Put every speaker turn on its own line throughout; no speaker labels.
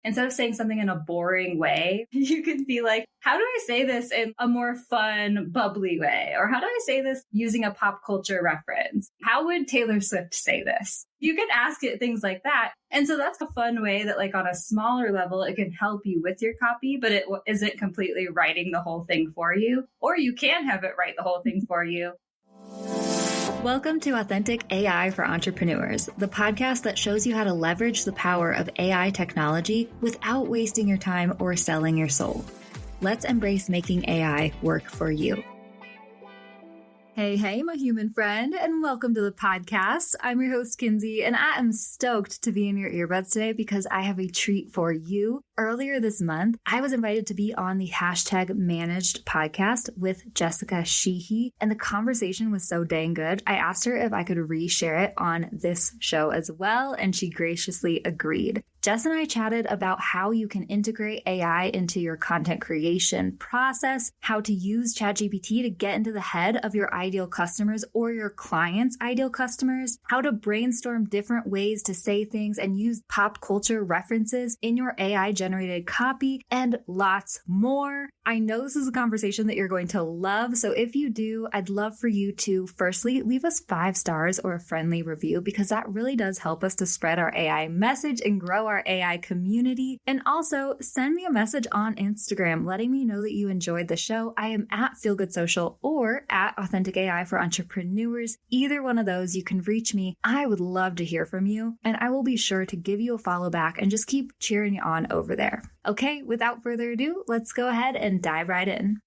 instead of saying something in a boring way, you can be like, how do I say this in a more fun, bubbly way? Or how do I say this using a pop culture reference? How would Taylor Swift say this? You can ask it things like that. And so that's a fun way that like on a smaller level, it can help you with your copy, but it isn't completely writing the whole thing for you. Or you can have it write the whole thing for you. Welcome to Authentic AI for Entrepreneurs, the podcast that shows you how to leverage the power of AI technology without wasting your time or selling your soul. Let's embrace making AI work for you. Hey, my human friend, and welcome to the podcast. I'm your host, Kinsey, and I am stoked to be in your earbuds today because I have a treat for you. Earlier this month, I was invited to be on the #managed podcast with Jessica Sheehy, and the conversation was so dang good. I asked her if I could reshare it on this show as well, and she graciously agreed. Jess and I chatted about how you can integrate AI into your content creation process, how to use Chat GPT to get into the head of your ideal customers or your clients' ideal customers, how to brainstorm different ways to say things and use pop culture references in your AI-generated copy, and lots more. I know this is a conversation that you're going to love, so if you do, I'd love for you to firstly leave us 5 stars or a friendly review because that really does help us to spread our AI message and grow our AI community. And also send me a message on Instagram letting me know that you enjoyed the show. I am at Feelgood Social or at Authentic AI for Entrepreneurs. Either one of those, you can reach me. I would love to hear from you, and I will be sure to give you a follow back and just keep cheering you on over there. Okay, without further ado, let's go ahead and dive right in.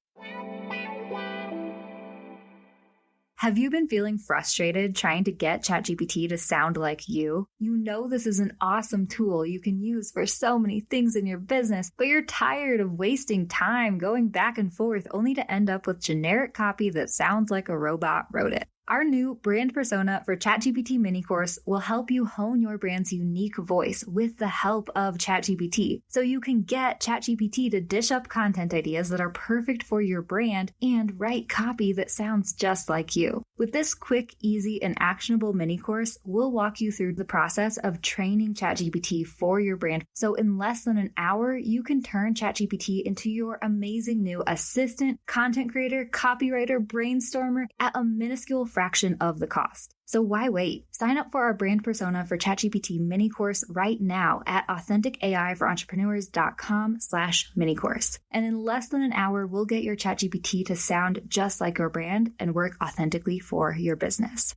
Have you been feeling frustrated trying to get ChatGPT to sound like you? You know this is an awesome tool you can use for so many things in your business, but you're tired of wasting time going back and forth only to end up with generic copy that sounds like a robot wrote it. Our new brand persona for ChatGPT mini course will help you hone your brand's unique voice with the help of ChatGPT, so you can get ChatGPT to dish up content ideas that are perfect for your brand and write copy that sounds just like you. With this quick, easy, and actionable mini course, we'll walk you through the process of training ChatGPT for your brand. So in less than an hour, you can turn ChatGPT into your amazing new assistant, content creator, copywriter, brainstormer at a minuscule fraction of the cost. So why wait? Sign up for our brand persona for ChatGPT mini course right now at AuthenticAIForEntrepreneurs.com/mini course. And in less than an hour, we'll get your ChatGPT to sound just like your brand and work authentically for your business.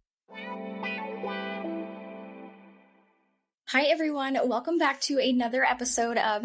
Hi, everyone. Welcome back to another episode of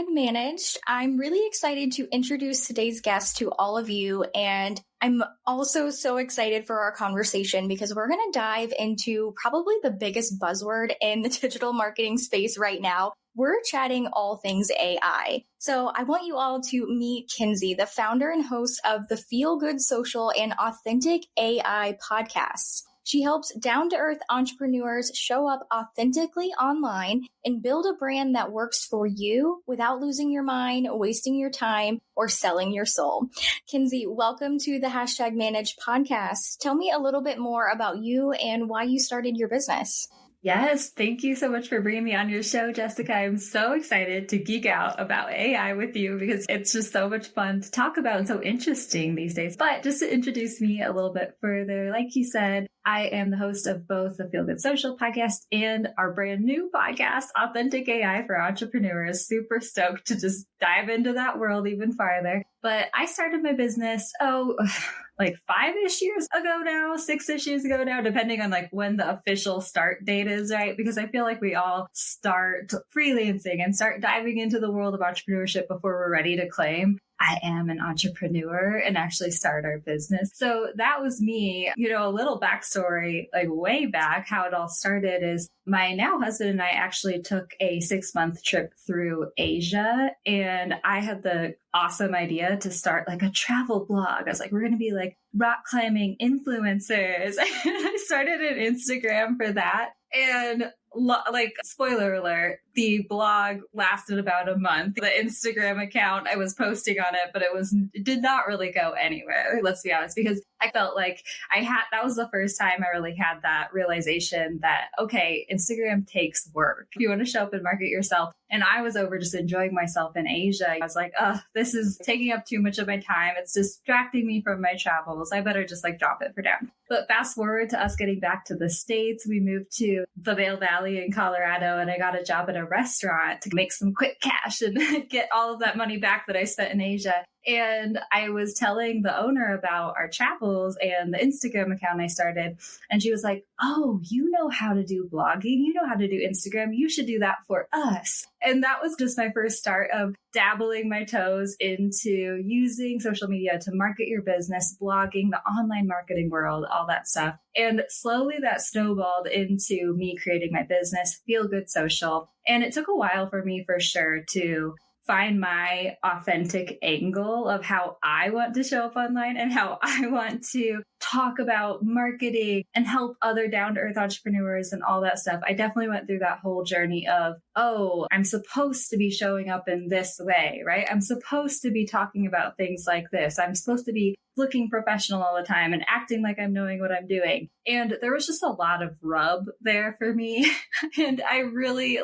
#managed. I'm really excited to introduce today's guest to all of you. And I'm also so excited for our conversation because we're going to dive into probably the biggest buzzword in the digital marketing space right now. We're chatting all things AI. So I want you all to meet Kinsey, the founder and host of the Feel Good Social and Authentic AI podcasts. She helps down-to-earth entrepreneurs show up authentically online and build a brand that works for you without losing your mind, wasting your time, or selling your soul. Kinsey, welcome to the #managed podcast. Tell me a little bit more about you and why you started your business.
Yes, thank you so much for bringing me on your show, Jessica. I'm so excited to geek out about AI with you because it's just so much fun to talk about and so interesting these days. But just to introduce me a little bit further, like you said, I am the host of both the Feel Good Social podcast and our brand new podcast, Authentic AI for Entrepreneurs. Super stoked to just dive into that world even farther. But I started my business, like 5-ish years ago now, 6-ish years ago now, depending on like when the official start date is, right? Because I feel like we all start freelancing and start diving into the world of entrepreneurship before we're ready to claim I am an entrepreneur and actually start our business. So that was me. A little backstory, like way back, how it all started is my now husband and I actually took a 6-month trip through Asia, and I had the awesome idea to start like a travel blog. I was like, we're going to be like rock climbing influencers. And I started an Instagram for that. And like, spoiler alert, The blog lasted about a month. The Instagram account, I was posting on it, but it did not really go anywhere, let's be honest, because I felt like that was the first time I really had that realization that, okay, Instagram takes work. If you want to show up and market yourself, and I was over just enjoying myself in Asia, I was like, this is taking up too much of my time. It's distracting me from my travels. I better just drop it for down. But fast forward to us getting back to the States, we moved to the Vail Valley in Colorado, and I got a job at a restaurant to make some quick cash and get all of that money back that I spent in Asia. And I was telling the owner about our travels and the Instagram account I started. And she was like, oh, you know how to do blogging. You know how to do Instagram. You should do that for us. And that was just my first start of dabbling my toes into using social media to market your business, blogging, the online marketing world, all that stuff. And slowly that snowballed into me creating my business, Feel Good Social. And it took a while for me, for sure, to find my authentic angle of how I want to show up online and how I want to talk about marketing and help other down-to-earth entrepreneurs and all that stuff. I definitely went through that whole journey of, oh, I'm supposed to be showing up in this way, right? I'm supposed to be talking about things like this. I'm supposed to be looking professional all the time and acting like I'm knowing what I'm doing. And there was just a lot of rub there for me. And I really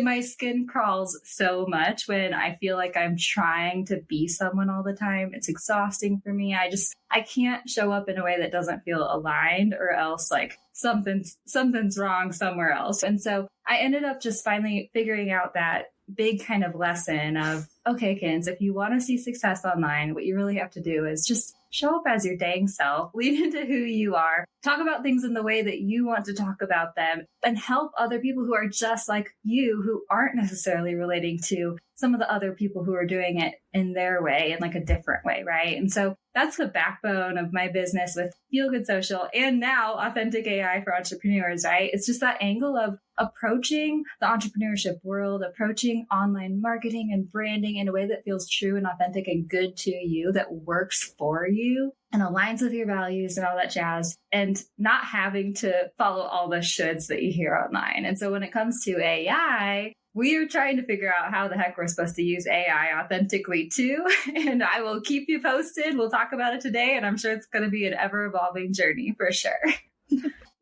my skin crawls so much when I feel like I'm trying to be someone all the time. It's exhausting for me. I can't show up in a way that doesn't feel aligned, or else something's wrong somewhere else. And so I ended up just finally figuring out that big kind of lesson of, okay, Kins, if you want to see success online, what you really have to do is just show up as your dang self, lean into who you are, talk about things in the way that you want to talk about them, and help other people who are just like you, who aren't necessarily relating to some of the other people who are doing it in their way, in a different way, right? And so that's the backbone of my business with Feel Good Social and now Authentic AI for Entrepreneurs, right? It's just that angle of approaching the entrepreneurship world, approaching online marketing and branding in a way that feels true and authentic and good to you, that works for you and aligns with your values and all that jazz, and not having to follow all the shoulds that you hear online. And so when it comes to AI, we are trying to figure out how the heck we're supposed to use AI authentically too. And I will keep you posted. We'll talk about it today, and I'm sure it's going to be an ever-evolving journey for sure.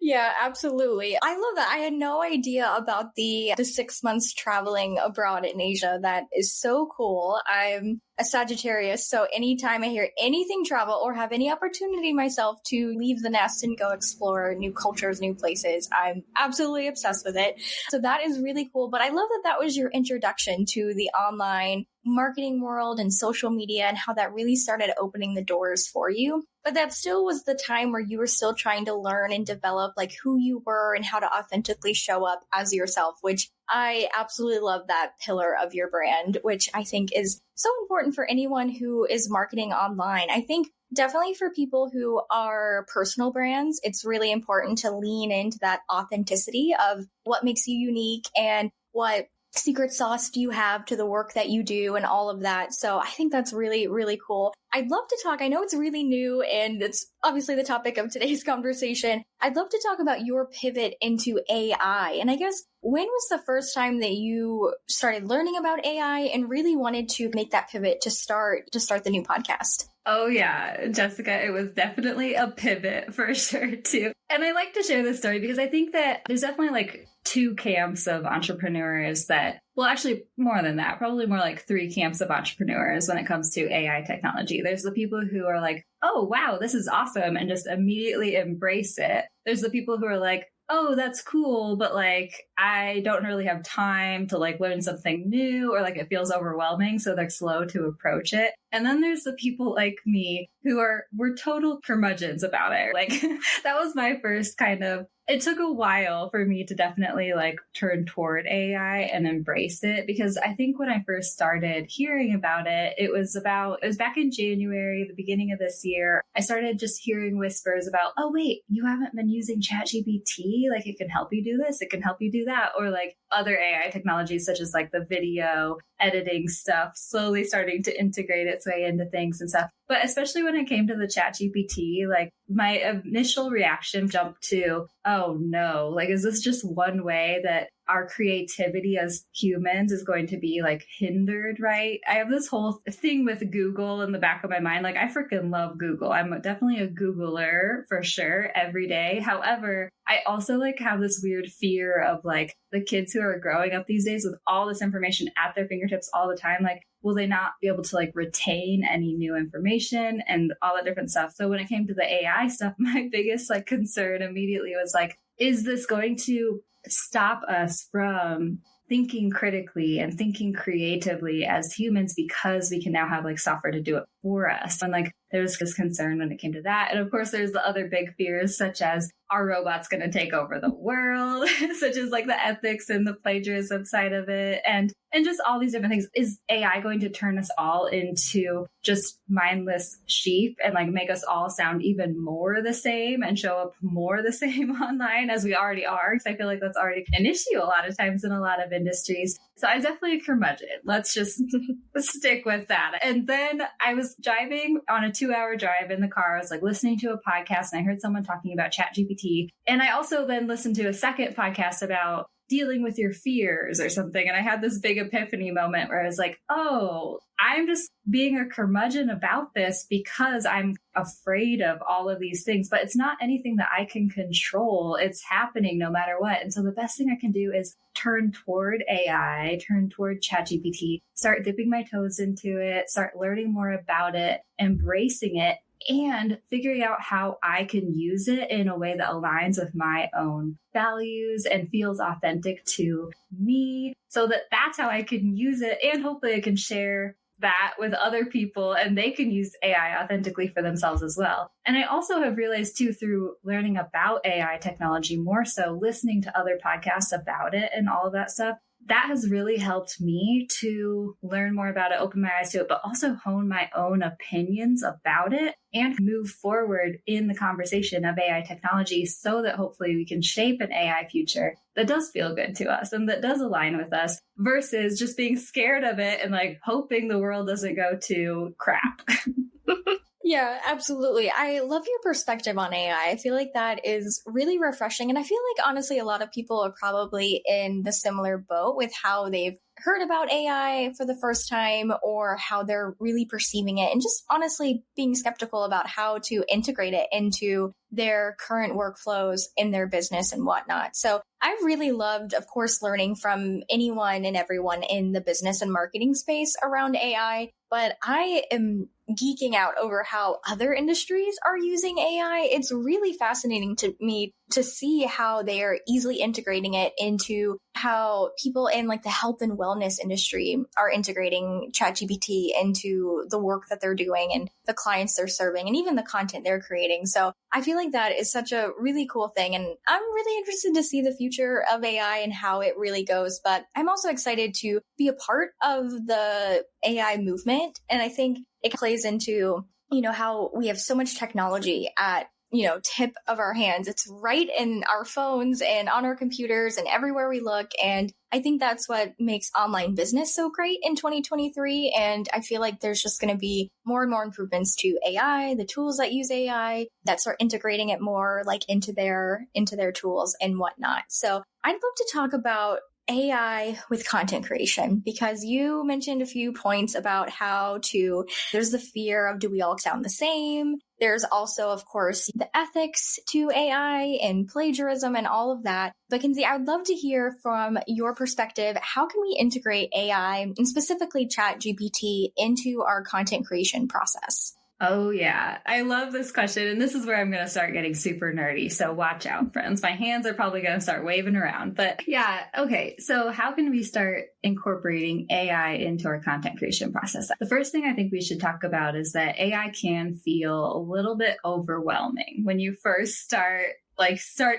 Yeah, absolutely. I love that. I had no idea about the 6 months traveling abroad in Asia. That is so cool. I'm a Sagittarius, so anytime I hear anything travel or have any opportunity myself to leave the nest and go explore new cultures, new places, I'm absolutely obsessed with it. So that is really cool. But I love that that was your introduction to the online marketing world and social media, and how that really started opening the doors for you. But that still was the time where you were still trying to learn and develop who you were and how to authentically show up as yourself, which I absolutely love that pillar of your brand, which I think is so important for anyone who is marketing online. I think definitely for people who are personal brands, it's really important to lean into that authenticity of what makes you unique and what secret sauce do you have to the work that you do and all of that. So I think that's really, really cool. I'd love to talk. I know it's really new and it's obviously the topic of today's conversation. I'd love to talk about your pivot into AI. And I guess, when was the first time that you started learning about AI and really wanted to make that pivot to start the new podcast?
Oh yeah, Jessica, it was definitely a pivot for sure too. And I like to share this story because I think that there's definitely two camps of entrepreneurs that, well, actually more than that, probably more three camps of entrepreneurs when it comes to AI technology. There's the people who are like, oh, wow, this is awesome, and just immediately embrace it. There's the people who are like, oh, that's cool, but I don't really have time to learn something new, or it feels overwhelming, so they're slow to approach it. And then there's the people like me who we're total curmudgeons about it. That was my first it took a while for me to definitely turn toward AI and embrace it, because I think when I first started hearing about it, it was back in January, the beginning of this year. I started just hearing whispers about, oh wait, you haven't been using Chat GPT? It can help you do this, it can help you do that. Or other AI technologies such as the video editing stuff slowly starting to integrate its way into things and stuff. But especially when it came to the Chat GPT, my initial reaction jumped to, oh no, is this just one way that our creativity as humans is going to be like hindered, right? I have this whole thing with Google in the back of my mind. Like, I freaking love Google. I'm definitely a Googler for sure every day. However, I also like have this weird fear of like the kids who are growing up these days with all this information at their fingertips all the time. Like, will they not be able to like retain any new information and all that different stuff? So when it came to the AI stuff, my biggest like concern immediately was like, is this going to stop us from thinking critically and thinking creatively as humans because we can now have like software to do it for us? And like, there's this concern when it came to that. And of course, there's the other big fears, such as, are robots going to take over the world? Such as like the ethics and the plagiarism side of it. And just all these different things. Is AI going to turn us all into just mindless sheep and like make us all sound even more the same and show up more the same online as we already are? Because I feel like that's already an issue a lot of times in a lot of industries. So I definitely a curmudgeon. Let's just stick with that. And then I was driving on a 2-hour drive in the car. I was like listening to a podcast and I heard someone talking about Chat GPT. And I also then listened to a second podcast about dealing with your fears or something. And I had this big epiphany moment where I was like, oh, I'm just being a curmudgeon about this because I'm afraid of all of these things, but it's not anything that I can control. It's happening no matter what. And so the best thing I can do is turn toward AI, turn toward ChatGPT, start dipping my toes into it, start learning more about it, embracing it, and figuring out how I can use it in a way that aligns with my own values and feels authentic to me, so that that's how I can use it. And hopefully I can share that with other people and they can use AI authentically for themselves as well. And I also have realized too, through learning about AI technology, more so listening to other podcasts about it and all of that stuff, that has really helped me to learn more about it, open my eyes to it, but also hone my own opinions about it and move forward in the conversation of AI technology so that hopefully we can shape an AI future that does feel good to us and that does align with us versus just being scared of it and like hoping the world doesn't go to crap.
Yeah, absolutely. I love your perspective on AI. I feel like that is really refreshing. And I feel like, honestly, a lot of people are probably in the similar boat with how they've heard about AI for the first time or how they're really perceiving it and just honestly being skeptical about how to integrate it into their current workflows in their business and whatnot. So I've really loved, of course, learning from anyone and everyone in the business and marketing space around AI, but I am geeking out over how other industries are using AI. It's really fascinating to me to see how they are easily integrating it into how people in like the health and wellness industry are integrating ChatGPT into the work that they're doing and the clients they're serving and even the content they're creating. So I feel like that is such a really cool thing. And I'm really interested to see the future of AI and how it really goes. But I'm also excited to be a part of the AI movement. And I think it plays into, how we have so much technology at tip of our hands. It's right in our phones and on our computers and everywhere we look. And I think that's what makes online business so great in 2023. And I feel like there's just going to be more and more improvements to AI, the tools that use AI that start integrating it more like into their tools and whatnot. So I'd love to talk about AI with content creation, because you mentioned a few points about there's the fear of, do we all sound the same? There's also, of course, the ethics to AI and plagiarism and all of that. But Kinsey, I would love to hear from your perspective, how can we integrate AI and specifically Chat GPT into our content creation process?
Oh, yeah. I love this question. And this is where I'm going to start getting super nerdy. So watch out, friends. My hands are probably going to start waving around. But yeah, okay. So how can we start incorporating AI into our content creation process? The first thing I think we should talk about is that AI can feel a little bit overwhelming when you first start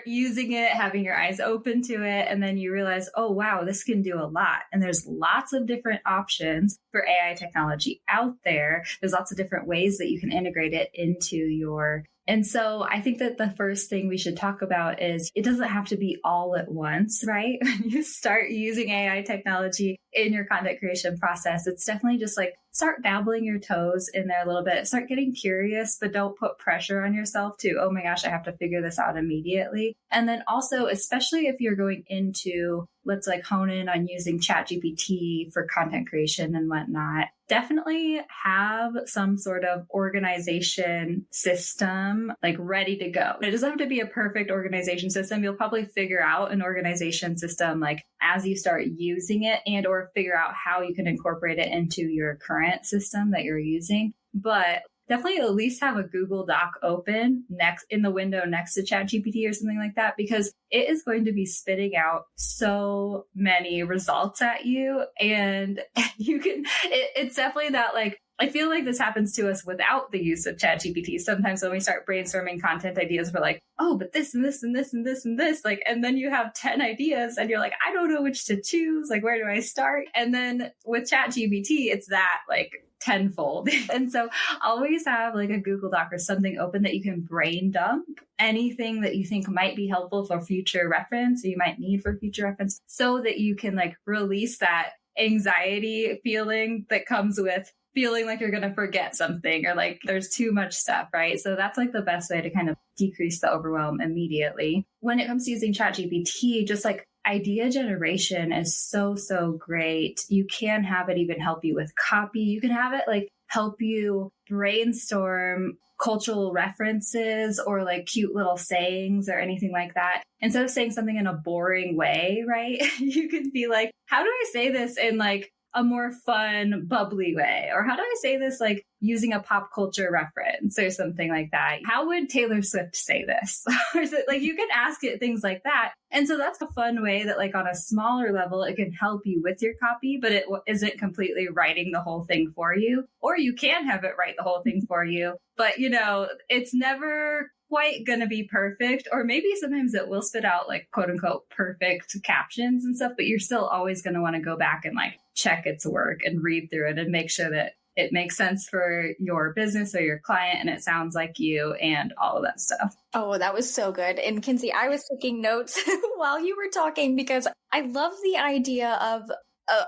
using it, having your eyes open to it, and then you realize, oh, wow, this can do a lot. And there's lots of different options for AI technology out there. There's lots of different ways that you can integrate it into your. And so I think that the first thing we should talk about is it doesn't have to be all at once, right? When you start using AI technology in your content creation process, it's definitely just like start dabbling your toes in there a little bit, start getting curious, but don't put pressure on yourself to, oh my gosh, I have to figure this out immediately. And then also, especially if you're going into let's like hone in on using Chat GPT for content creation and whatnot. Definitely have some sort of organization system like ready to go. It doesn't have to be a perfect organization system. You'll probably figure out an organization system like as you start using it, and or figure out how you can incorporate it into your current system that you're using. But definitely at least have a Google Doc open next in the window next to ChatGPT or something like that, because it is going to be spitting out so many results at you. And you can, it's definitely that like, I feel like this happens to us without the use of ChatGPT. Sometimes when we start brainstorming content ideas, we're like, oh, but this and this and this and this and this, like, and then you have 10 ideas and you're like, I don't know which to choose. Like, where do I start? And then with ChatGPT, it's that like tenfold. And so always have like a Google Doc or something open that you can brain dump anything that you think might be helpful for future reference, or you might need for future reference, so that you can like release that anxiety feeling that comes with feeling like you're going to forget something or like there's too much stuff, right? So that's like the best way to kind of decrease the overwhelm immediately. When it comes to using ChatGPT, just like idea generation is so great. You can have it even help you with copy. You can have it like help you brainstorm cultural references or like cute little sayings or anything like that. Instead of saying something in a boring way, right? You could be like, how do I say this in like a more fun, bubbly way? Or how do I say this like using a pop culture reference or something like that? How would Taylor Swift say this? Or is it like you can ask it things like that. And so that's a fun way that like on a smaller level, it can help you with your copy, but it isn't completely writing the whole thing for you. Or you can have it write the whole thing for you. But you know, it's never quite gonna be perfect, or maybe sometimes it will spit out like quote unquote perfect captions and stuff, but you're still always gonna want to go back and like check its work and read through it and make sure that it makes sense for your business or your client and it sounds like you and all of that stuff.
Oh, that was so good. And Kinsey, I was taking notes while you were talking because I love the idea of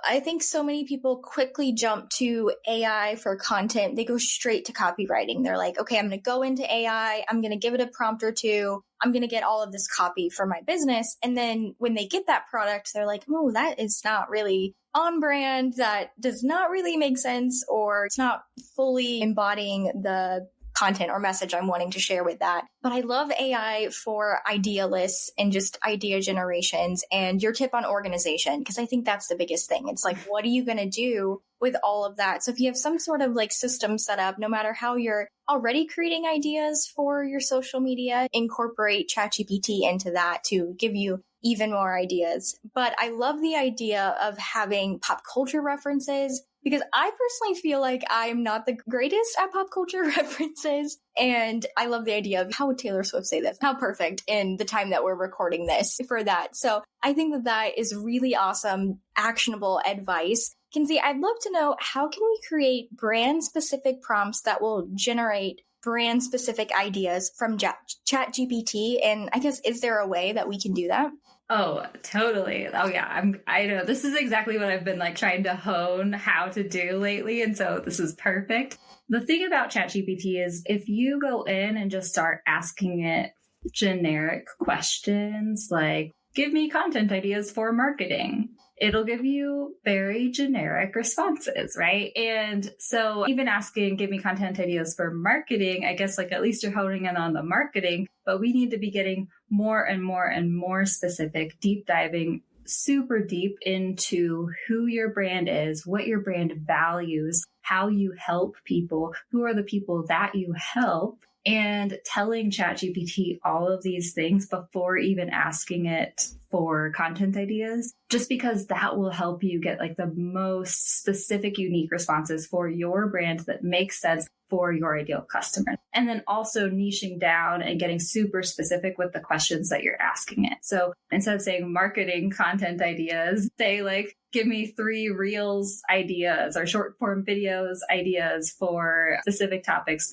I think so many people quickly jump to AI for content. They go straight to copywriting. They're like, okay, I'm going to go into AI. I'm going to give it a prompt or two. I'm going to get all of this copy for my business. And then when they get that product, they're like, oh, that is not really on brand. That does not really make sense, or it's not fully embodying the content or message I'm wanting to share with that. But I love AI for idea lists and just idea generations, and your tip on organization, because I think that's the biggest thing. It's like, what are you going to do with all of that? So if you have some sort of like system set up, no matter how you're already creating ideas for your social media, incorporate ChatGPT into that to give you even more ideas. But I love the idea of having pop culture references, because I personally feel like I'm not the greatest at pop culture references. And I love the idea of how would Taylor Swift say this? How perfect in the time that we're recording this for that. So I think that that is really awesome, actionable advice. Kinsey, I'd love to know, how can we create brand specific prompts that will generate brand specific ideas from ChatGPT? And I guess, is there a way that we can do that?
Oh, totally. Oh yeah. I know this is exactly what I've been like trying to hone how to do lately. And so this is perfect. The thing about ChatGPT is if you go in and just start asking it generic questions, like give me content ideas for marketing, it'll give you very generic responses, right? And so even asking, give me content ideas for marketing, I guess like at least you're honing in on the marketing, but we need to be getting more and more and more specific, deep diving super deep into who your brand is, what your brand values, how you help people, who are the people that you help, and telling ChatGPT all of these things before even asking it for content ideas, just because that will help you get like the most specific, unique responses for your brand that makes sense for your ideal customer. And then also niching down and getting super specific with the questions that you're asking it. So instead of saying marketing content ideas, say like, give me 3 reels ideas or short form videos ideas for specific topics,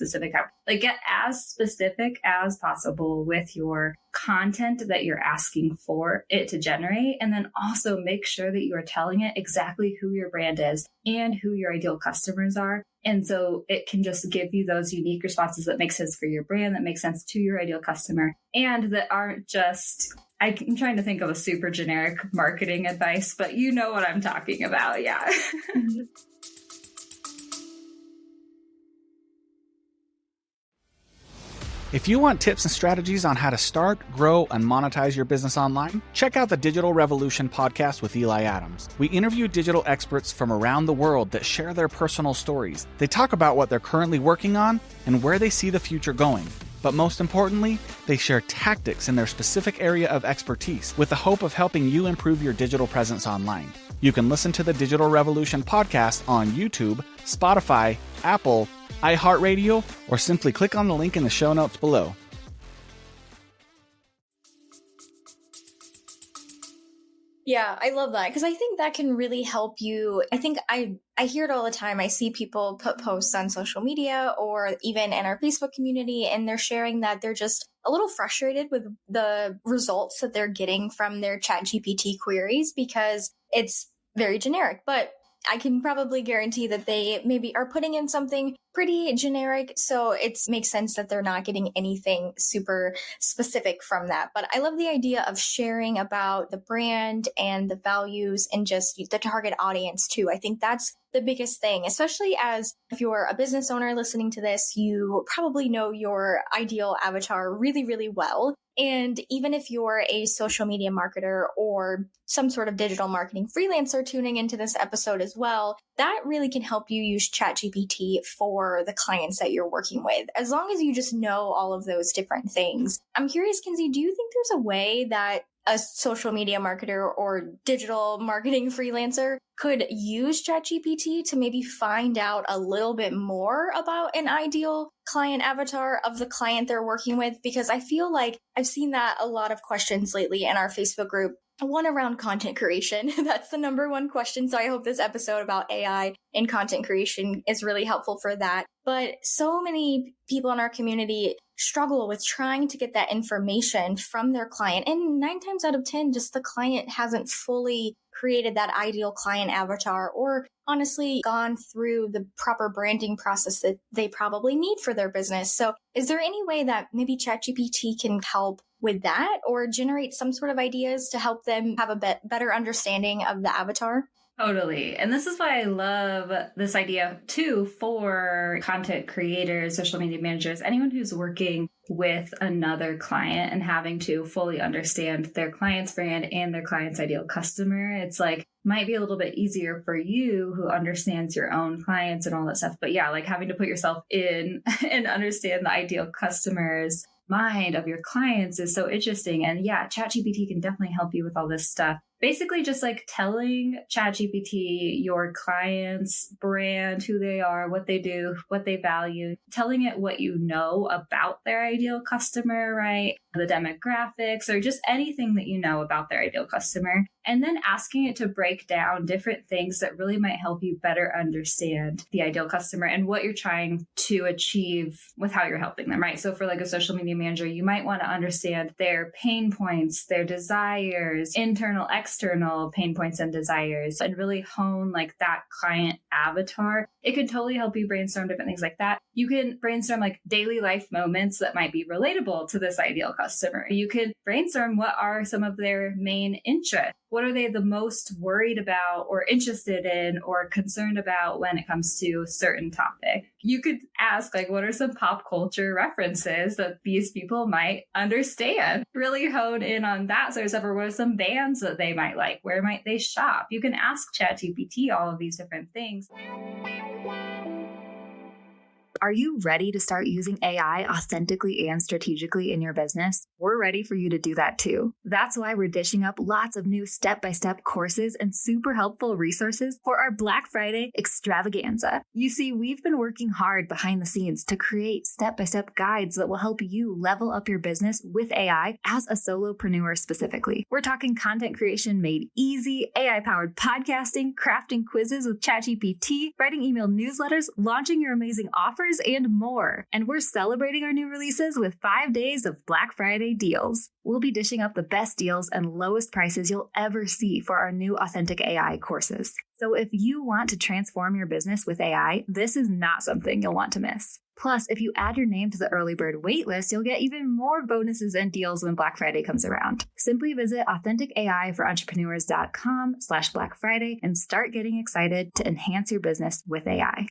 like get as specific as possible with your content that you're asking for it to generate, and then also make sure that you are telling it exactly who your brand is and who your ideal customers are. And so it can just give you those unique responses that make sense for your brand, that make sense to your ideal customer, and that aren't just, I'm trying to think of a super generic marketing advice, but you know what I'm talking about. Yeah.
If you want tips and strategies on how to start, grow, and monetize your business online, check out the Digital Revolution podcast with Eli Adams. We interview digital experts from around the world that share their personal stories. They talk about what they're currently working on and where they see the future going. But most importantly, they share tactics in their specific area of expertise with the hope of helping you improve your digital presence online. You can listen to the Digital Revolution podcast on YouTube, Spotify, Apple, iHeartRadio, or simply click on the link in the show notes below.
Yeah, I love that because I think that can really help you. I think I hear it all the time. I see people put posts on social media or even in our Facebook community, and they're sharing that they're just a little frustrated with the results that they're getting from their Chat GPT queries because it's very generic. But I can probably guarantee that they maybe are putting in something pretty generic. So it makes sense that they're not getting anything super specific from that. But I love the idea of sharing about the brand and the values and just the target audience too. I think that's the biggest thing, especially as if you're a business owner listening to this, you probably know your ideal avatar really, really well. And even if you're a social media marketer or some sort of digital marketing freelancer tuning into this episode as well, that really can help you use ChatGPT for the clients that you're working with, as long as you just know all of those different things. I'm curious, Kinsey, do you think there's a way that a social media marketer or digital marketing freelancer could use ChatGPT to maybe find out a little bit more about an ideal client avatar of the client they're working with? Because I feel like I've seen that a lot of questions lately in our Facebook group. One around content creation. That's the number one question. So I hope this episode about AI and content creation is really helpful for that. But so many people in our community struggle with trying to get that information from their client. And 9 times out of 10, just the client hasn't fully created that ideal client avatar or honestly gone through the proper branding process that they probably need for their business. So is there any way that maybe ChatGPT can help with that or generate some sort of ideas to help them have a better understanding of the avatar?
Totally. And this is why I love this idea too for content creators, social media managers, anyone who's working with another client and having to fully understand their client's brand and their client's ideal customer. It's like, might be a little bit easier for you who understands your own clients and all that stuff. But yeah, like having to put yourself in and understand the ideal customer's mind of your clients is so interesting. And yeah, ChatGPT can definitely help you with all this stuff. Basically, just like telling ChatGPT your client's brand, who they are, what they do, what they value, telling it what you know about their ideal customer, right? The demographics, or just anything that you know about their ideal customer. And then asking it to break down different things that really might help you better understand the ideal customer and what you're trying to achieve with how you're helping them, right? So for like a social media manager, you might want to understand their pain points, their desires, internal, external pain points and desires, and really hone like that client avatar. It could totally help you brainstorm different things like that. You can brainstorm like daily life moments that might be relatable to this ideal customer. You could brainstorm what are some of their main interests. What are they the most worried about or interested in or concerned about when it comes to a certain topic? You could ask, like, what are some pop culture references that these people might understand? Really hone in on that sort of stuff. Or what are some bands that they might like? Where might they shop? You can ask ChatGPT all of these different things.
Are you ready to start using AI authentically and strategically in your business? We're ready for you to do that too. That's why we're dishing up lots of new step-by-step courses and super helpful resources for our Black Friday extravaganza. You see, we've been working hard behind the scenes to create step-by-step guides that will help you level up your business with AI as a solopreneur specifically. We're talking content creation made easy, AI-powered podcasting, crafting quizzes with ChatGPT, writing email newsletters, launching your amazing offers, offers, and more. And we're celebrating our new releases with 5 days of Black Friday deals. We'll be dishing up the best deals and lowest prices you'll ever see for our new Authentic AI courses. So if you want to transform your business with AI, this is not something you'll want to miss. Plus, if you add your name to the Early Bird Waitlist, you'll get even more bonuses and deals when Black Friday comes around. Simply visit AuthenticAIforentrepreneurs.com/Black Friday and start getting excited to enhance your business with AI.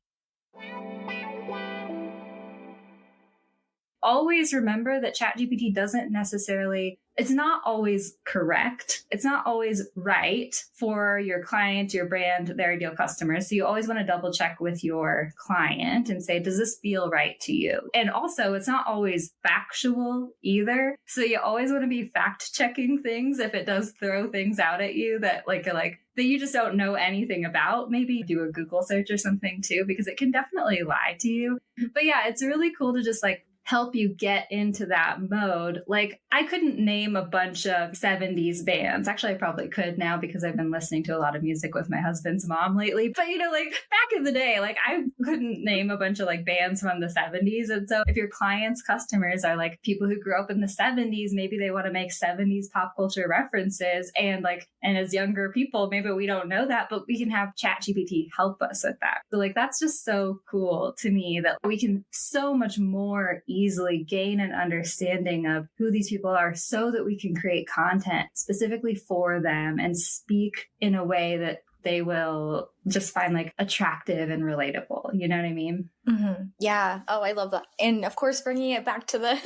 Always remember that ChatGPT doesn't necessarily, it's not always correct. It's not always right for your client, your brand, their ideal customers. So you always want to double check with your client and say, does this feel right to you? And also, it's not always factual either. So you always want to be fact checking things if it does throw things out at you that that you just don't know anything about. Maybe do a Google search or something too, because it can definitely lie to you. But yeah, it's really cool to just help you get into that mode. I couldn't name a bunch of 70s bands. Actually, I probably could now because I've been listening to a lot of music with my husband's mom lately. But back in the day, I couldn't name a bunch of bands from the 70s. And so if your clients' customers are people who grew up in the 70s, maybe they want to make 70s pop culture references. And as younger people, maybe we don't know that, but we can have ChatGPT help us with that. So that's just so cool to me that we can so much more easily gain an understanding of who these people are so that we can create content specifically for them and speak in a way that they will just find attractive and relatable. You know what I mean?
Mm-hmm. Yeah. Oh, I love that. And of course, bringing it back to the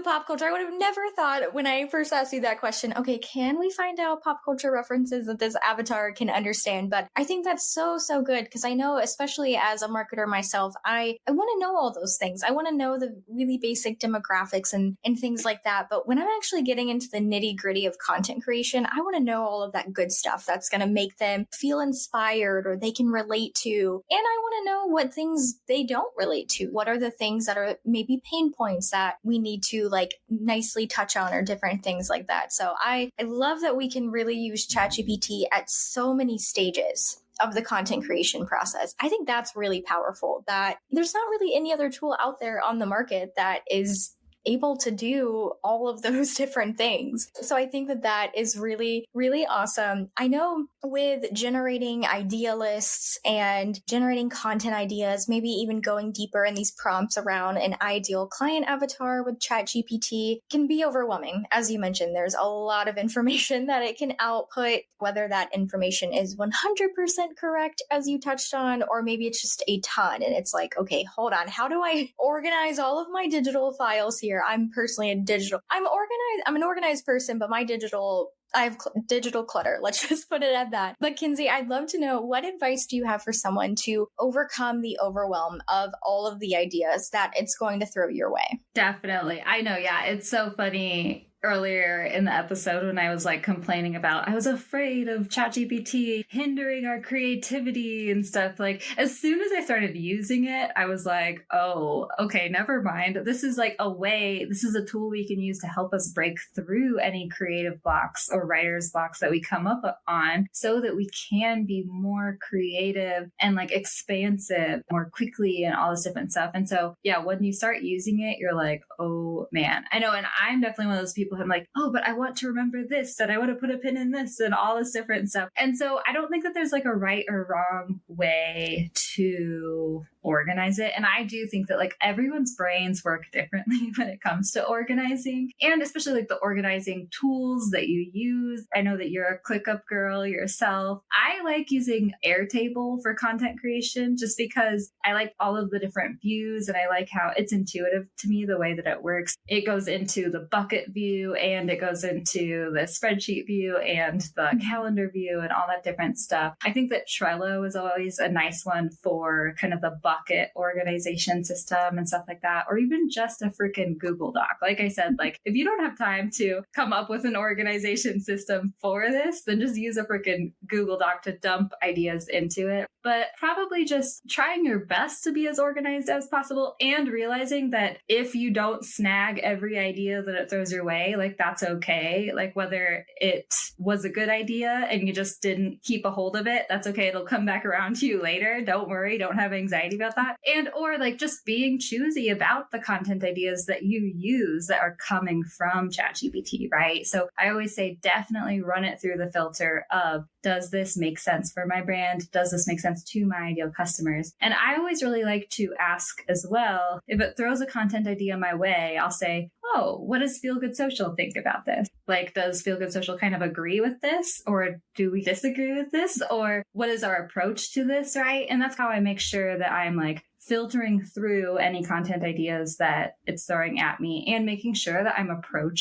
pop culture, I would have never thought when I first asked you that question, okay, can we find out pop culture references that this avatar can understand? But I think that's so, so good because I know, especially as a marketer myself, I want to know all those things. I want to know the really basic demographics and things like that. But when I'm actually getting into the nitty gritty of content creation, I want to know all of that good stuff that's going to make them feel inspired or they can relate to. And I want to know what things they don't relate to. What are the things that are maybe pain points that we need to nicely touch on or different things like that. So I love that we can really use ChatGPT at so many stages of the content creation process. I think that's really powerful that there's not really any other tool out there on the market that is able to do all of those different things. So I think that is really, really awesome. I know with generating idea lists and generating content ideas, maybe even going deeper in these prompts around an ideal client avatar with ChatGPT can be overwhelming. As you mentioned, there's a lot of information that it can output, whether that information is 100% correct, as you touched on, or maybe it's just a ton. And it's okay, hold on. How do I organize all of my digital files here? I'm personally I'm an organized person, but I have digital clutter. Let's just put it at that. But Kinsey, I'd love to know, what advice do you have for someone to overcome the overwhelm of all of the ideas that it's going to throw your way?
Definitely. I know. Yeah. It's so funny. Earlier in the episode when I was complaining about I was afraid of ChatGPT hindering our creativity and stuff, as soon as I started using it, I was oh, okay, never mind. This is this is a tool we can use to help us break through any creative blocks or writer's blocks that we come up on so that we can be more creative and expansive more quickly and all this different stuff. And so, yeah, when you start using it, you're oh man, I know. And I'm definitely one of those people I'm oh, but I want to remember this and I want to put a pin in this and all this different stuff. And so I don't think that there's a right or wrong way to organize it. And I do think that everyone's brains work differently when it comes to organizing, and especially the organizing tools that you use. I know that you're a ClickUp girl yourself. I like using Airtable for content creation just because I like all of the different views and I like how it's intuitive to me, the way that it works. It goes into the bucket view and it goes into the spreadsheet view and the calendar view and all that different stuff. I think that Trello is always a nice one for kind of the bucket organization system and stuff like that, or even just a freaking Google Doc. Like I said, if you don't have time to come up with an organization system for this, then just use a freaking Google Doc to dump ideas into it. But probably just trying your best to be as organized as possible and realizing that if you don't snag every idea that it throws your way, that's okay. Whether it was a good idea and you just didn't keep a hold of it, that's okay. It'll come back around to you later. Don't worry. Don't have anxiety about about that. And or like just being choosy about the content ideas that you use that are coming from ChatGPT, right? So I always say definitely run it through the filter of, does this make sense for my brand? Does this make sense to my ideal customers? And I always really like to ask as well, if it throws a content idea my way, I'll say, oh, what does Feel Good Social think about this? Like, does Feel Good Social kind of agree with this? Or do we disagree with this? Or what is our approach to this, right? And that's how I make sure that I'm like filtering through any content ideas that it's throwing at me and making sure that I'm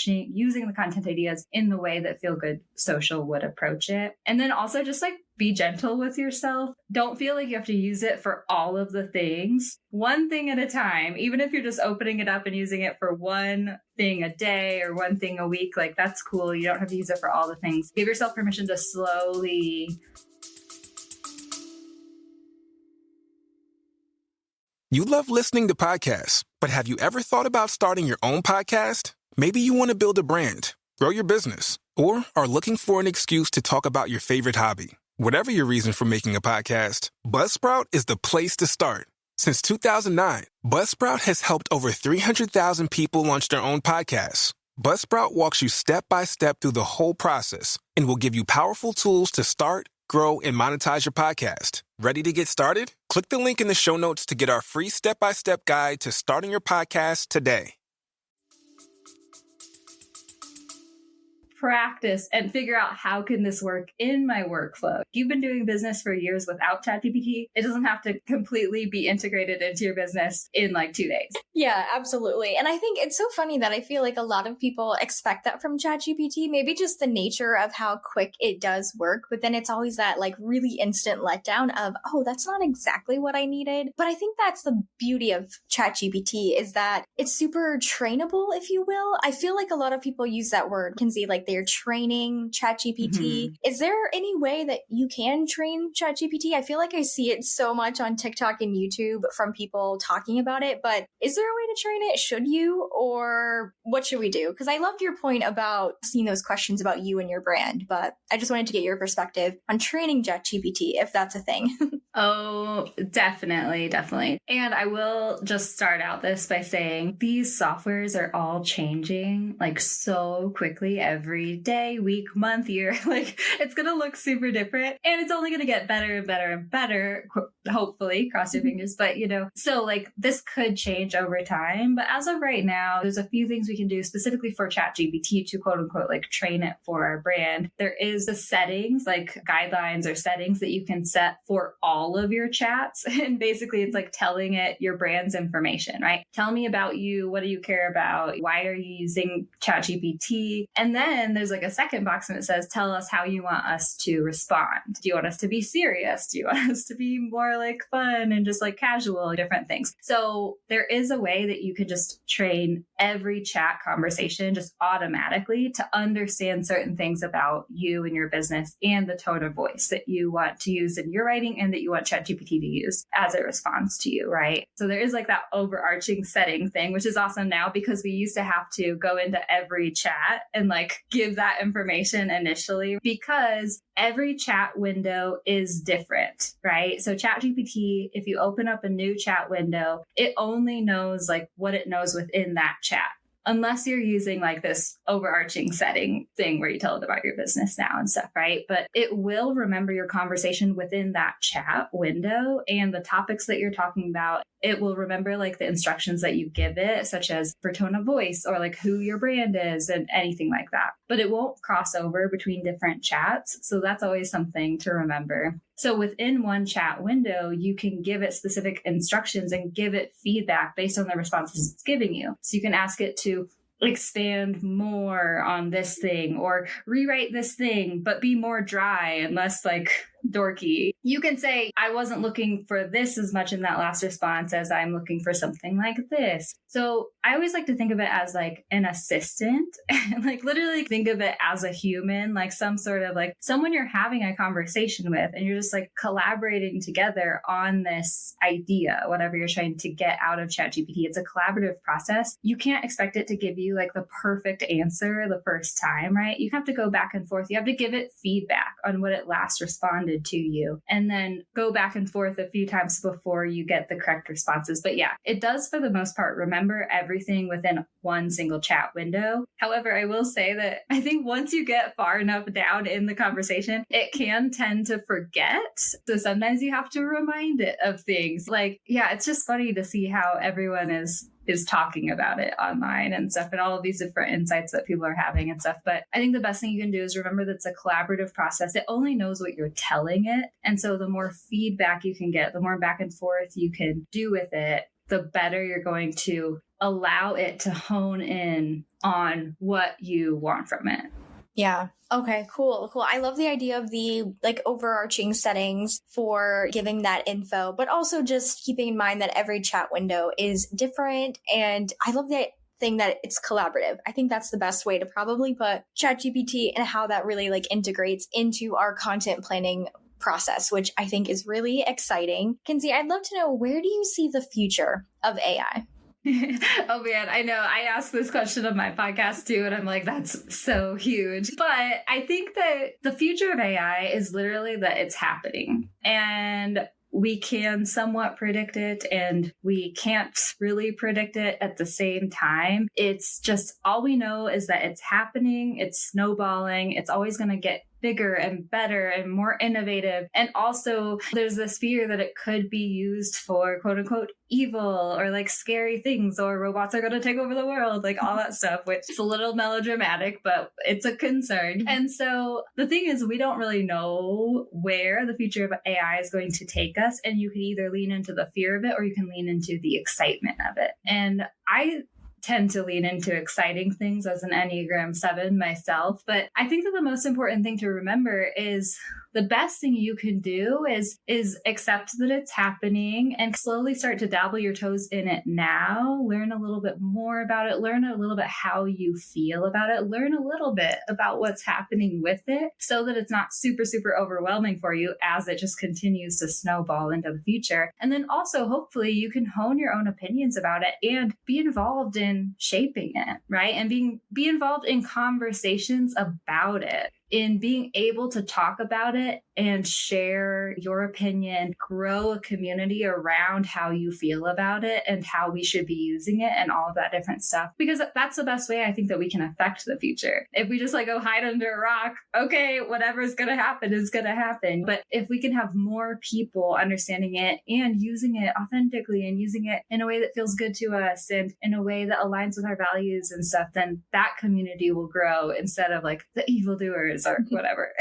using the content ideas in the way that Feel Good Social would approach it. And then also just like be gentle with yourself. Don't feel like you have to use it for all of the things. One thing at a time, even if you're just opening it up and using it for one thing a day or one thing a week, like that's cool. You don't have to use it for all the things. Give yourself permission to slowly.
You love listening to podcasts, but have you ever thought about starting your own podcast? Maybe you want to build a brand, grow your business, or are looking for an excuse to talk about your favorite hobby. Whatever your reason for making a podcast, Buzzsprout is the place to start. Since 2009, Buzzsprout has helped over 300,000 people launch their own podcasts. Buzzsprout walks you step by step through the whole process and will give you powerful tools to start, grow, and monetize your podcast. Ready to get started? Click the link in the show notes to get our free step-by-step guide to starting your podcast today.
Practice and figure out how can this work in my workflow. If you've been doing business for years without ChatGPT, it doesn't have to completely be integrated into your business in like 2 days.
Yeah, absolutely. And I think it's so funny that I feel like a lot of people expect that from ChatGPT, maybe just the nature of how quick it does work. But then it's always that like really instant letdown of, oh, that's not exactly what I needed. But I think that's the beauty of ChatGPT is that it's super trainable, if you will. I feel like a lot of people use that word, Kinsey, like they're training ChatGPT. Mm-hmm. Is there any way that you can train ChatGPT? I feel like I see it so much on TikTok and YouTube from people talking about it, but is there a way to train it? Should you? Or what should we do? Because I loved your point about seeing those questions about you and your brand, but I just wanted to get your perspective on training ChatGPT, if that's a thing.
Oh, definitely. And I will just start out this by saying these softwares are all changing like so quickly every day, week, month, year. Like it's going to look super different and it's only going to get better and better and better. Hopefully, cross your fingers. But so like this could change over time. But as of right now, there's a few things we can do specifically for ChatGPT to quote unquote like train it for our brand. There is the settings, like guidelines or settings that you can set for all of your chats. And basically it's like telling it your brand's information, right? Tell me about you. What do you care about? Why are you using ChatGPT? And then there's like a second box and it says, tell us how you want us to respond. Do you want us to be serious? Do you want us to be more like fun and just like casual, different things? So there is a way that you could just train every chat conversation just automatically to understand certain things about you and your business and the tone of voice that you want to use in your writing and that you want ChatGPT to use as it responds to you, right? So there is like that overarching setting thing, which is awesome now because we used to have to go into every chat and like give that information initially because every chat window is different, right? So ChatGPT, if you open up a new chat window, it only knows like what it knows within that chat. Unless you're using like this overarching setting thing where you tell it about your business now and stuff, right? But it will remember your conversation within that chat window and the topics that you're talking about. It will remember like the instructions that you give it, such as for tone of voice or like who your brand is and anything like that. But it won't cross over between different chats. So that's always something to remember. So within one chat window, you can give it specific instructions and give it feedback based on the responses it's giving you. So you can ask it to expand more on this thing or rewrite this thing, but be more dry and less like dorky. You can say, I wasn't looking for this as much in that last response as I'm looking for something like this. So I always like to think of it as like an assistant and like literally think of it as a human, like some sort of like someone you're having a conversation with and you're just like collaborating together on this idea, whatever you're trying to get out of ChatGPT. It's a collaborative process. You can't expect it to give you like the perfect answer the first time, right? You have to go back and forth. You have to give it feedback on what it last responded responded to you, and then go back and forth a few times before you get the correct responses. But yeah, it does for the most part remember everything within one single chat window. However, I will say that I think once you get far enough down in the conversation, it can tend to forget. So sometimes you have to remind it of things. Like, yeah, it's just funny to see how everyone is talking about it online and stuff, and all of these different insights that people are having and stuff. But I think the best thing you can do is remember that it's a collaborative process. It only knows what you're telling it. And so the more feedback you can get, the more back and forth you can do with it, the better you're going to allow it to hone in on what you want from it.
Yeah. Okay, cool. I love the idea of the overarching settings for giving that info, but also just keeping in mind that every chat window is different. And I love the thing that it's collaborative. I think that's the best way to probably put Chat GPT and how that really integrates into our content planning process, which I think is really exciting. Kinsey, I'd love to know, where do you see the future of AI?
Oh man, I know. I asked this question on my podcast too, and I'm like, that's so huge. But I think that the future of AI is literally that it's happening. And we can somewhat predict it, and we can't really predict it at the same time. It's just, all we know is that it's happening, it's snowballing, it's always going to get bigger and better and more innovative. And also there's this fear that it could be used for quote unquote evil, or scary things, or robots are going to take over the world, all that stuff, which is a little melodramatic, but it's a concern. And so the thing is, we don't really know where the future of AI is going to take us. And you can either lean into the fear of it, or you can lean into the excitement of it. And I tend to lean into exciting things as an Enneagram 7 myself. But I think that the most important thing to remember is the best thing you can do is accept that it's happening and slowly start to dabble your toes in it now. Learn a little bit more about it. Learn a little bit how you feel about it. Learn a little bit about what's happening with it, so that it's not super, super overwhelming for you as it just continues to snowball into the future. And then also, hopefully, you can hone your own opinions about it and be involved in shaping it, right? And be involved in conversations about it, in being able to talk about it and share your opinion, grow a community around how you feel about it and how we should be using it and all of that different stuff. Because that's the best way I think that we can affect the future. If we just go hide under a rock, okay, whatever's going to happen is going to happen. But if we can have more people understanding it and using it authentically and using it in a way that feels good to us and in a way that aligns with our values and stuff, then that community will grow instead of the evildoers or whatever.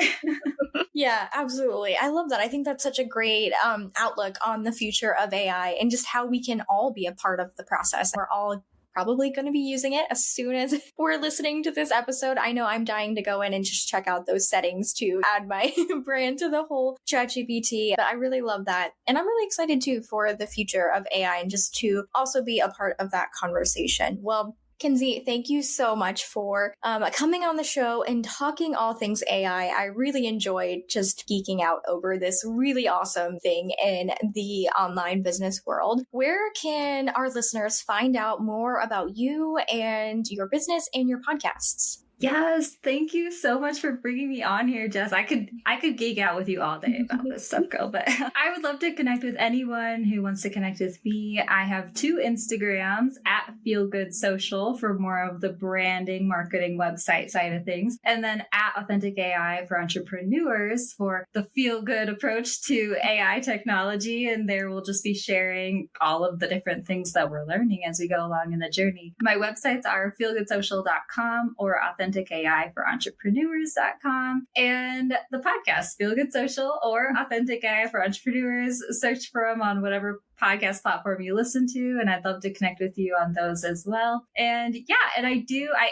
Yeah, absolutely. I love that. I think that's such a great outlook on the future of AI and just how we can all be a part of the process. We're all probably going to be using it as soon as we're listening to this episode. I know I'm dying to go in and just check out those settings to add my brand to the whole ChatGPT. But I really love that. And I'm really excited too for the future of AI and just to also be a part of that conversation. Well, Kinsey, thank you so much for coming on the show and talking all things AI. I really enjoyed just geeking out over this really awesome thing in the online business world. Where can our listeners find out more about you and your business and your podcasts?
Yes, thank you so much for bringing me on here, Jess. I could geek out with you all day about this stuff, girl, but I would love to connect with anyone who wants to connect with me. I have 2 Instagrams, at feelgoodsocial for more of the branding, marketing, website side of things, and then at Authentic AI for entrepreneurs for the feel good approach to AI technology. And there we'll just be sharing all of the different things that we're learning as we go along in the journey. My websites are feelgoodsocial.com or Authentic AI for entrepreneurs.com, and the podcast Feel Good Social or Authentic AI for Entrepreneurs. Search for them on whatever podcast platform you listen to, and I'd love to connect with you on those as well. And yeah, and I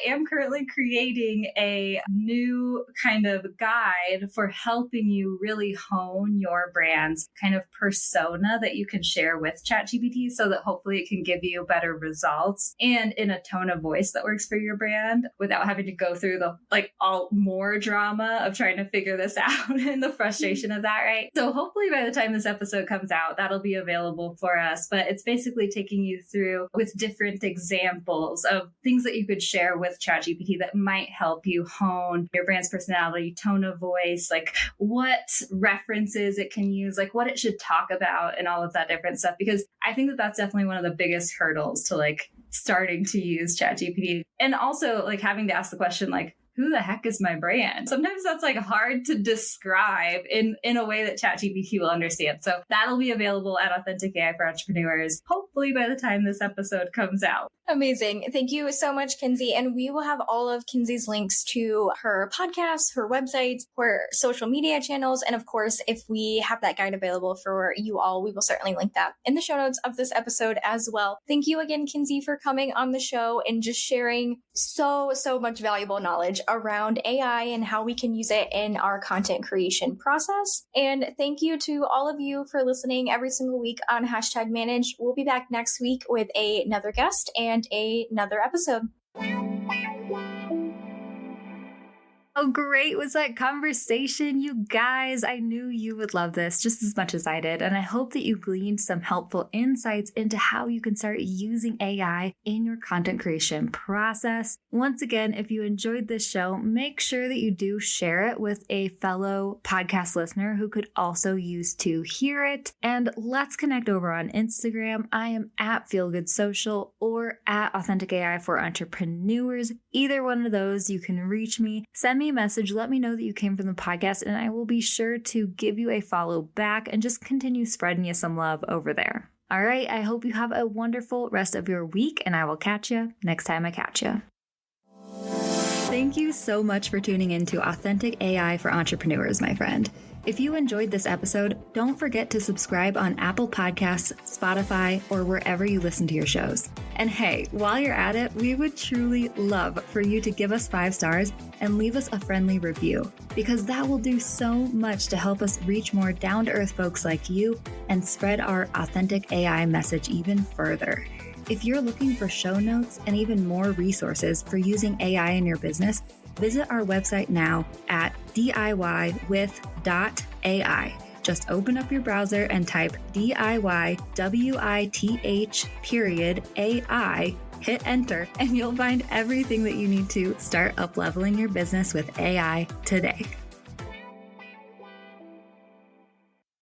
am currently creating a new kind of guide for helping you really hone your brand's kind of persona that you can share with ChatGPT, so that hopefully it can give you better results and in a tone of voice that works for your brand without having to go through the all more drama of trying to figure this out and the frustration of that, right? So hopefully by the time this episode comes out, that'll be available for us. But it's basically taking you through with different examples of things that you could share with ChatGPT that might help you hone your brand's personality, tone of voice, like what references it can use, like what it should talk about and all of that different stuff. Because I think that that's definitely one of the biggest hurdles to starting to use ChatGPT. And also having to ask the question, who the heck is my brand? Sometimes that's hard to describe in a way that ChatGPT will understand. So that'll be available at Authentic AI for Entrepreneurs, hopefully by the time this episode comes out.
Amazing. Thank you so much, Kinsey. And we will have all of Kinsey's links to her podcasts, her websites, her social media channels. And of course, if we have that guide available for you all, we will certainly link that in the show notes of this episode as well. Thank you again, Kinsey, for coming on the show and just sharing so much valuable knowledge around AI and how we can use it in our content creation process. And thank you to all of you for listening every single week on #Managed. We'll be back next week with another guest and another episode.
How great was that conversation, you guys? I knew you would love this just as much as I did, and I hope that you gleaned some helpful insights into how you can start using AI in your content creation process. Once again, if you enjoyed this show, make sure that you do share it with a fellow podcast listener who could also use to hear it. And let's connect over on Instagram. I am at FeelGoodSocial or at Authentic AI for Entrepreneurs. Either one of those, you can reach me. Send me a message, let me know that you came from the podcast, and I will be sure to give you a follow back and just continue spreading you some love over there. All right, I hope you have a wonderful rest of your week, and I will catch you next time I catch you. Thank you so much for tuning in to Authentic AI for Entrepreneurs, my friend. If you enjoyed this episode, don't forget to subscribe on Apple Podcasts, Spotify, or wherever you listen to your shows. And hey, while you're at it, we would truly love for you to give us 5 stars and leave us a friendly review, because that will do so much to help us reach more down-to-earth folks like you and spread our Authentic AI message even further. If you're looking for show notes and even more resources for using AI in your business, visit our website now at DIYwith.ai. Just open up your browser and type DIYWITH.AI, hit enter, and you'll find everything that you need to start up-leveling your business with AI today.